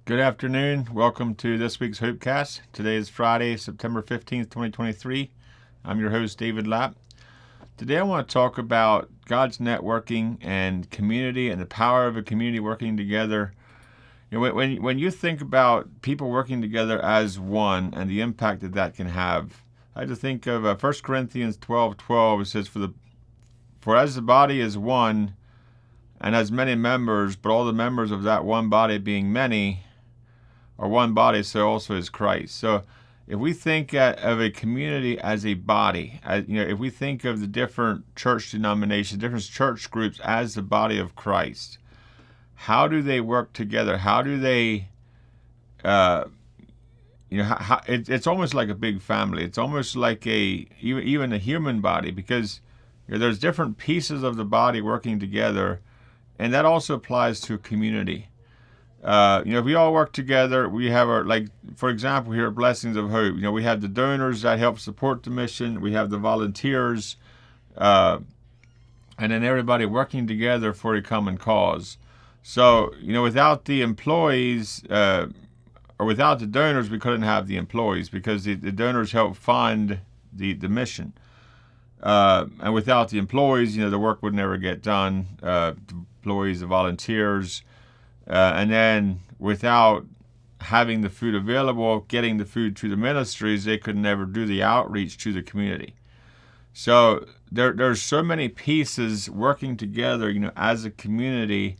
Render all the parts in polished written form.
Good afternoon. Welcome to this week's HopeCast. Today is Friday, September 15th, 2023. I'm your host, David Lapp. Today I want to talk about God's networking and community and the power of a community working together. When you think about people working together as one and the impact that can have, I had to think of 1 Corinthians 12:12. It says, For as the body is one and has many members, but all the members of that one body being many, or one body, so also is Christ. So if we think of a community as a body, if we think of the different church denominations, different church groups as the body of Christ, how do they work together? How do they, it's almost like a big family. It's almost like even a human body, because there's different pieces of the body working together, and that also applies to a community. If we all work together, we have for example, here at Blessings of Hope, we have the donors that help support the mission. We have the volunteers, and then everybody working together for a common cause. So, without the employees, or without the donors, we couldn't have the employees, because the donors help fund the mission. And without the employees, the work would never get done. The employees, the volunteers, and then without having the food available, getting the food to the ministries, they could never do the outreach to the community. So there's so many pieces working together, as a community,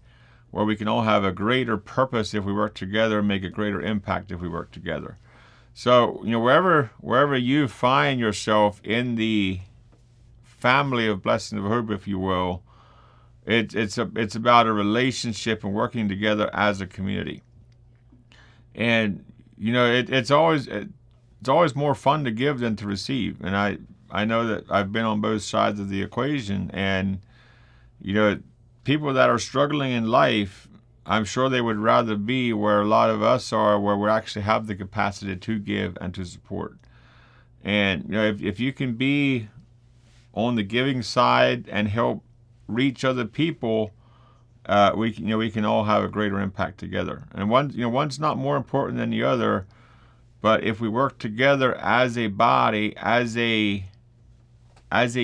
where we can all have a greater purpose if we work together, and make a greater impact if we work together. So, wherever you find yourself in the family of Blessings of Hope, if you will, it's about a relationship and working together as a community. And it's always more fun to give than to receive. And I know that I've been on both sides of the equation, and people that are struggling in life, I'm sure they would rather be where a lot of us are, where we actually have the capacity to give and to support. And if you can be on the giving side and help reach other people, we can all have a greater impact together. And one's not more important than the other, but if we work together as a body, as a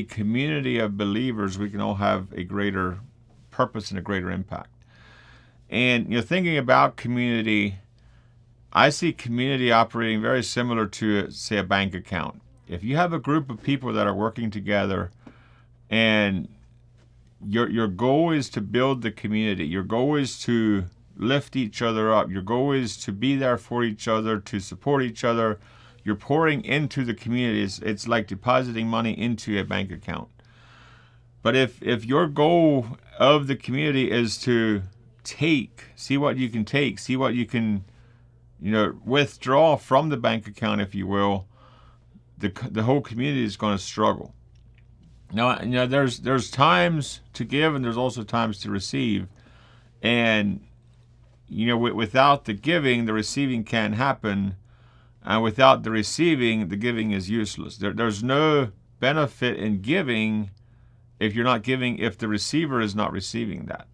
community of believers, we can all have a greater purpose and a greater impact. And thinking about community, I see community operating very similar to, say, a bank account. If you have a group of people that are working together, and your goal is to build the community, your goal is to lift each other up, your goal is to be there for each other, to support each other, you're pouring into the community. It's like depositing money into a bank account. But if your goal of the community is to see what you can take, see what you can withdraw from the bank account, if you will, the whole community is going to struggle. Now, there's times to give, and there's also times to receive. And, without the giving, the receiving can't happen. And without the receiving, the giving is useless. There's no benefit in giving if you're not giving, if the receiver is not receiving that.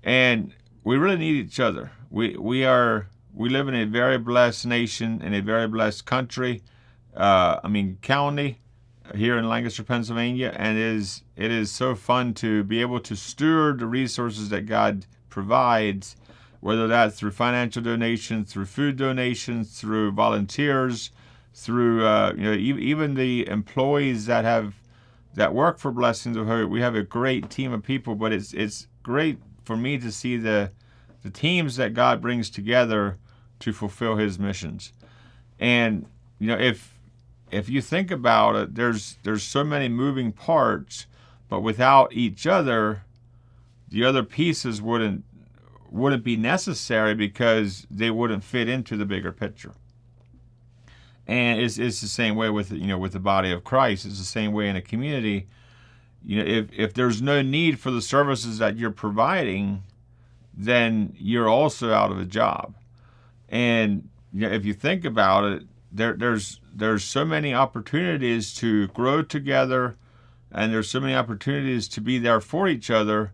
And we really need each other. We live in a very blessed nation, in a very blessed country, county, here in Lancaster, Pennsylvania, and it is so fun to be able to steward the resources that God provides, whether that's through financial donations, through food donations, through volunteers, through even the employees that work for Blessings of Hope. We have a great team of people, but it's great for me to see the teams that God brings together to fulfill His missions. And if you think about it, there's so many moving parts, but without each other, the other pieces wouldn't be necessary, because they wouldn't fit into the bigger picture. And it's the same way with the body of Christ. It's the same way in a community. If there's no need for the services that you're providing, then you're also out of a job. And if you think about it, there's so many opportunities to grow together, and there's so many opportunities to be there for each other.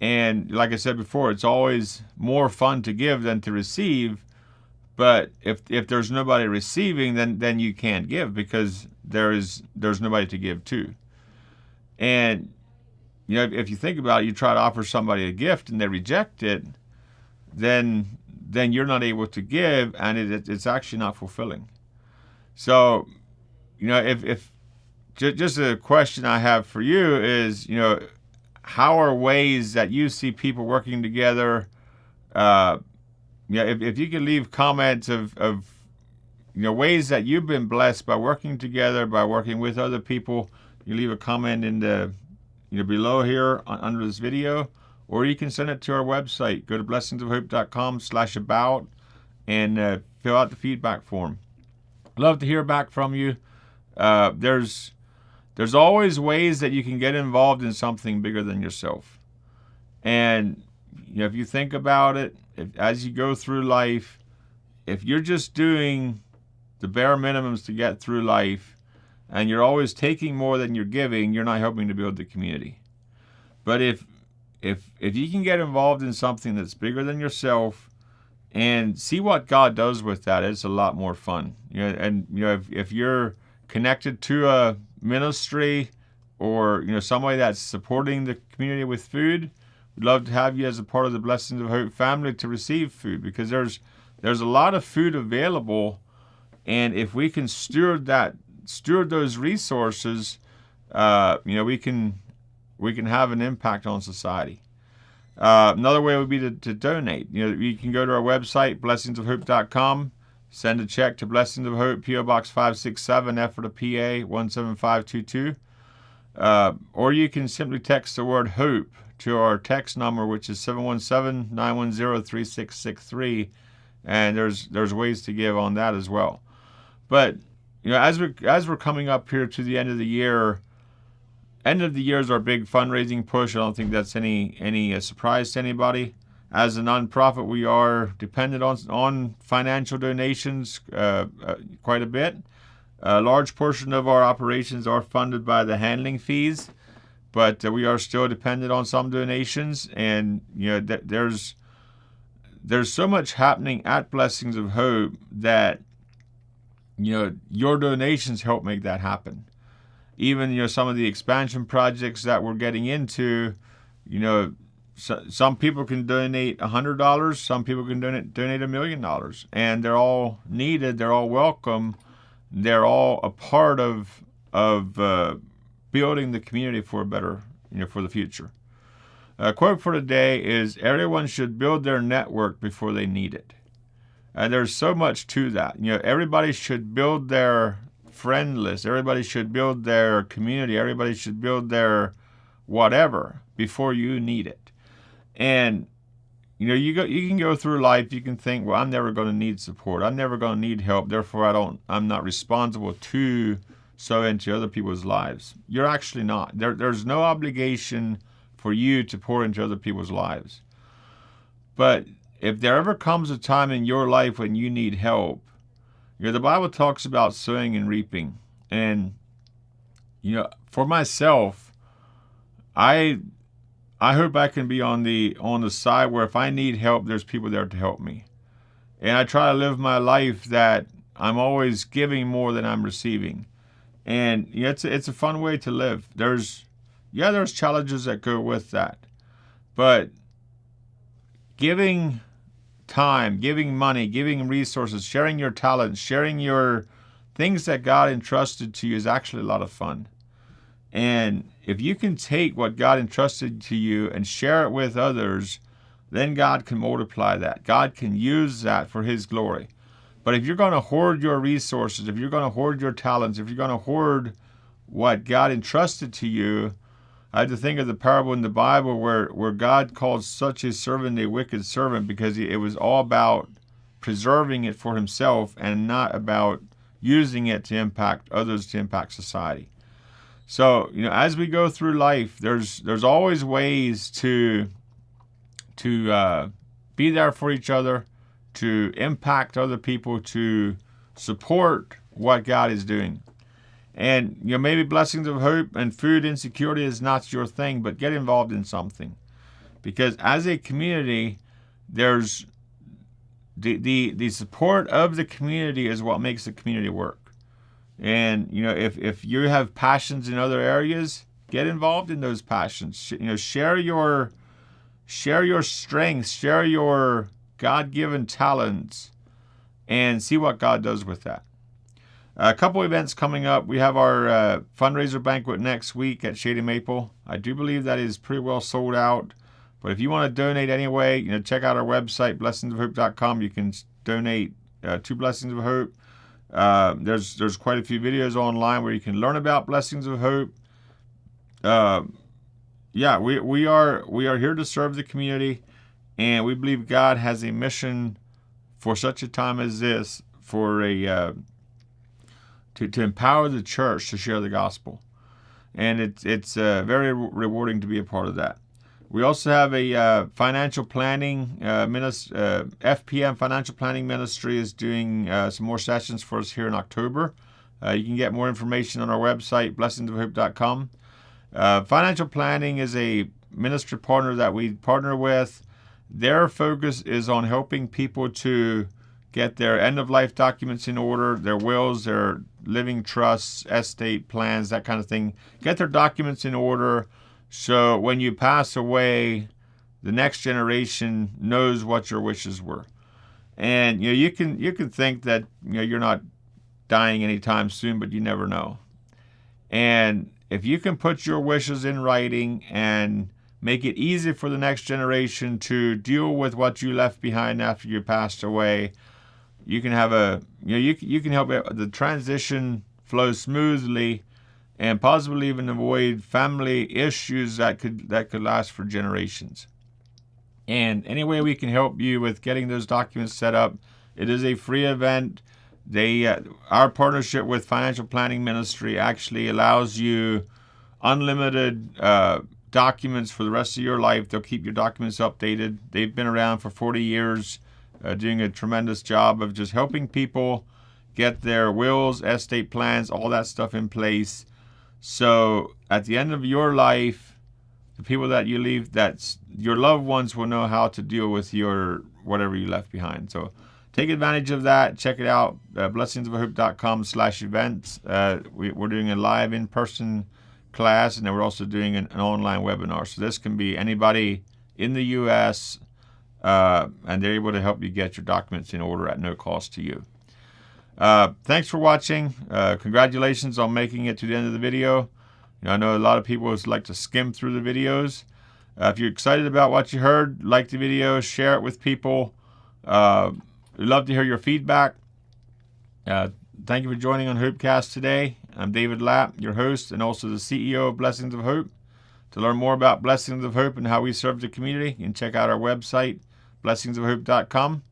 And like I said before, it's always more fun to give than to receive. But if there's nobody receiving, then you can't give, because there's nobody to give to. And if you think about it, you try to offer somebody a gift and they reject it, then you're not able to give, and it's actually not fulfilling. So, if just a question I have for you is, how are ways that you see people working together? If you could leave comments of ways that you've been blessed by working together, by working with other people, you leave a comment in the below here under this video, or you can send it to our website. Go to blessingsofhope.com/about and fill out the feedback form. Love to hear back from you. There's always ways that you can get involved in something bigger than yourself. And if you think about it, as you go through life, if you're just doing the bare minimums to get through life, and you're always taking more than you're giving, you're not helping to build the community. But if you can get involved in something that's bigger than yourself and see what God does with that, it's a lot more fun. If you're connected to a ministry or somebody that's supporting the community with food, we'd love to have you as a part of the Blessings of Hope family to receive food, because there's a lot of food available, and if we can steward those resources, we can have an impact on society. Another way would be to donate. You can go to our website, blessingsofhope.com, send a check to Blessings of Hope, P.O. Box 567, Ephrata, PA 17522. Or you can simply text the word HOPE to our text number, which is 717-910-3663, and there's ways to give on that as well. But as we're coming up here to the end of the year, is our big fundraising push. I don't think that's any surprise to anybody. As a nonprofit, we are dependent on financial donations quite a bit. A large portion of our operations are funded by the handling fees, but we are still dependent on some donations. And there's so much happening at Blessings of Hope that your donations help make that happen. Even some of the expansion projects that we're getting into, some people can donate $100, some people can donate $1 million, and they're all needed, they're all welcome, they're all a part of building the community for a better, for the future. A quote for today is, everyone should build their network before they need it. And there's so much to that. Everybody should build their friend list. Everybody should build their community. Everybody should build their whatever before you need it. And you can go through life. You can think, well, I'm never going to need support. I'm never going to need help. Therefore, I'm not responsible to sow into other people's lives. You're actually not. There's no obligation for you to pour into other people's lives. But if there ever comes a time in your life when you need help, the Bible talks about sowing and reaping. And, for myself, I hope I can be on the side where if I need help, there's people there to help me. And I try to live my life that I'm always giving more than I'm receiving. And it's a fun way to live. There's challenges that go with that. But giving time, giving money, giving resources, sharing your talents, sharing your things that God entrusted to you is actually a lot of fun. And if you can take what God entrusted to you and share it with others, then God can multiply that. God can use that for His glory. But if you're going to hoard your resources, if you're going to hoard your talents, if you're going to hoard what God entrusted to you, I had to think of the parable in the Bible where God called such a servant a wicked servant, because it was all about preserving it for Himself and not about using it to impact others, to impact society. So, as we go through life, there's always ways to be there for each other, to impact other people, to support what God is doing. And, maybe Blessings of Hope and food insecurity is not your thing, but get involved in something. because as a community, there's the support of the community is what makes the community work. And if you have passions in other areas, get involved in those passions. Share your strengths, share your God-given talents, and see what God does with that. A couple events coming up. We have our fundraiser banquet next week at Shady Maple. I do believe that is pretty well sold out. But if you want to donate anyway, check out our website, blessingsofhope.com. You can donate to Blessings of Hope. There's quite a few videos online where you can learn about Blessings of Hope. We are here to serve the community, and we believe God has a mission for such a time as this, for to empower the church to share the gospel, and it's very rewarding to be a part of that. We also have a financial planning FPM Financial Planning Ministry is doing some more sessions for us here in October. You can get more information on our website, blessingsofhope.com. Financial planning is a ministry partner that we partner with. Their focus is on helping people to get their end-of-life documents in order, their wills, their living trusts, estate plans, that kind of thing. Get their documents in order so when you pass away, the next generation knows what your wishes were. And you can think that you're not dying anytime soon, but you never know. And if you can put your wishes in writing and make it easy for the next generation to deal with what you left behind after you passed away, you can have you can help the transition flow smoothly, and possibly even avoid family issues that could last for generations. And any way we can help you with getting those documents set up, it is a free event. Our partnership with Financial Planning Ministry actually allows you unlimited documents for the rest of your life. They'll keep your documents updated. They've been around for 40 years, doing a tremendous job of just helping people get their wills, estate plans, all that stuff in place. So at the end of your life, the people that you leave, that's your loved ones, will know how to deal with your whatever you left behind. So take advantage of that. Check it out, blessingsofhope.com/events. We're doing a live in-person class, and then we're also doing an online webinar. So this can be anybody in the U.S., and they're able to help you get your documents in order at no cost to you. Thanks for watching. Congratulations on making it to the end of the video. I know a lot of people like to skim through the videos. If you're excited about what you heard, like the video, share it with people. We'd love to hear your feedback. Thank you for joining on HopeCast today. I'm David Lapp, your host and also the CEO of Blessings of Hope. To learn more about Blessings of Hope and how we serve the community, you can check out our website, blessingsofhope.com.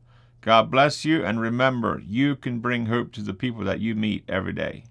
God bless you, and remember, you can bring hope to the people that you meet every day.